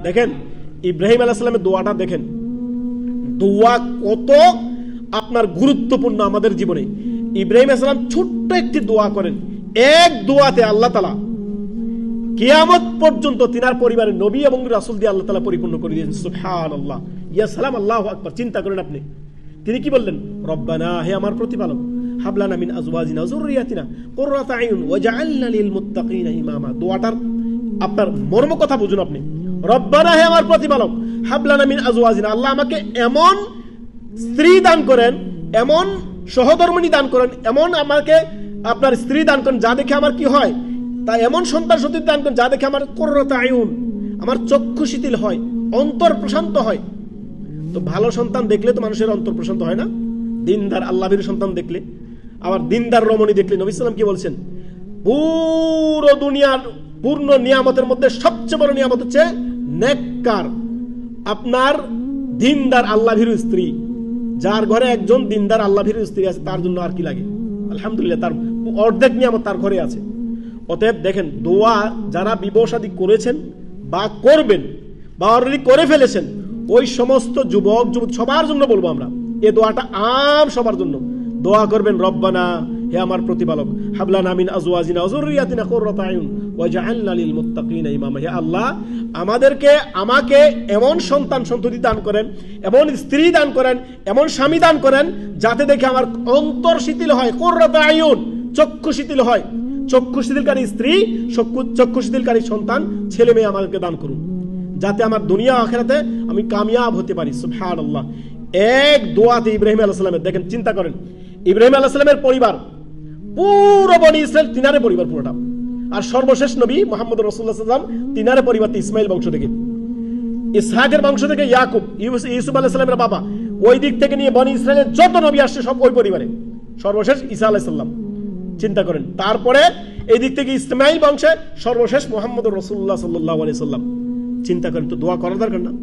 দেখেন ইব্রাহিম আলাইহিস সালামের দোয়াটা দেখেন, দোয়া কত আপনার গুরুত্বপূর্ণ আমাদের জীবনে। ইব্রাহিম আলাইহিস সালাম ছোট্ট একটি দোয়া করেন, এক দোয়াতে আল্লাহ তাআলা কিয়ামত পর্যন্ত তিনার পরিবারের নবী এবং রাসূল দিয়ে আল্লাহ তাআলা পরিপূর্ণ করে দিয়েছেন। সুবহানাল্লাহ, ইয়া সালাম, আল্লাহু আকবার। চিন্তা করেন আপনি, তিনি কি বললেন? রব্বানা, হে আমার প্রতিপালক, হাবলানা মিন আজওয়াজিনা ওয়া যুররিয়াতিনা কুররাতা আইয়ুন ওয়াজআলনা লিল মুত্তাকিনা ইমামা। দোয়াটার আপনার মর্ম কথা বুঝুন আপনি। রব্বানা, হে আমার প্রতিপালক, হাবলানা মিন আজওয়াজিনা, আল্লাহ আমাকে এমন স্ত্রী দান করেন, এমন সহধর্মিণী দান করেন, এমন আমাকে আপনার স্ত্রী দান করেন যা দেখে আমার কি হয়, তা এমন সন্তান সন্ততি দান করেন যা দেখে আমার কুররাতা আইয়ুন, আমার চক্ষু শিথিল হয়, অন্তর প্রশান্ত হয়। তো ভালো সন্তান দেখলে তো মানুষের অন্তর প্রশান্ত হয় না? দিনদার আল্লাহর সন্তান দেখলে, আবার দিনদার রমণী দেখলে, নবী সাল্লাল্লাহু আলাইহি ওয়াসাল্লাম কি বলছেন? পুরো দুনিয়ার পূর্ণ নিয়ামতের মধ্যে সবচেয়ে বড় নিয়ামত হচ্ছে নেককার, আপনার দিনদার আল্লাহর স্ত্রী। যার ঘরে একজন দিনদার আল্লাহর স্ত্রী আছে, তার জন্য আর কি লাগে? আলহামদুলিল্লাহ, তার অর্ধেক নিয়ামত তার ঘরে আছে। অতএব দেখেন, দোয়া যারা বিবাহ শাদী করেছেন বা করবেন বা অলরেডি করে ফেলেছেন, ওই সমস্ত যুবক যুবতী সবার জন্য বলবো আমরা, এই দোয়াটা আম সবার জন্য দোয়া করবেন। রব্বানা, হে আমার প্রতিপালক, হাবলানা মিন আজওয়াজিনা ওয়া যুররিয়াতিনা কুররাতা আইয়ুন ওয়াজআলনা লিল মুত্তাকিনা ইমামা। হে আল্লাহ, আমাকে এমন সন্তান সন্ততি দান করেন, এমন স্ত্রী দান করেন, এমন স্বামী দান করেন যাতে দেখে আমার অন্তর শিথিল হয়, কুররাতা আইয়ুন, চক্ষু শিথিল হয়। চক্ষু শিথিলকারী স্ত্রী, চক্ষু শিথিলকারী সন্তান, ছেলে মেয়ে আমাকে দান করুন, যাতে আমার দুনিয়া আখিরাতে আমি কামিয়াব হতে পারি। সুবহানাল্লাহ, এক দোয়াতে ইব্রাহিম আলাইহিস সালামের, দেখেন চিন্তা করেন, ইব্রাহিম আলাইহিস সালামের পরিবার, পুরো বনি ইসরাইল তিনারে পরিবার পুরোটা, আর সর্বশেষ নবী মুহাম্মদ রাসূলুল্লাহ সাল্লাল্লাহু আলাইহি ওয়াসাল্লাম তিনারে পরিবারতে ইসমাইল বংশ থেকে, ইসহাকের বংশ থেকে ইয়াকুব, ইউসুফ আলাইহিস সালামের বাবা, ওই দিক থেকে নিয়ে বনি ইসরাইলের যত নবী আসছে সব ওই পরিবারে, সর্বশেষ ঈসা আলাইহিস সালাম। চিন্তা করেন, তারপরে এই দিক থেকে ইসমাইল বংশে সর্বশেষ মুহাম্মদ রাসূলুল্লাহ সাল্লাল্লাহু আলাইহি ওয়াসাল্লাম। চিন্তা করেন তো, দোয়া করার দরকার না?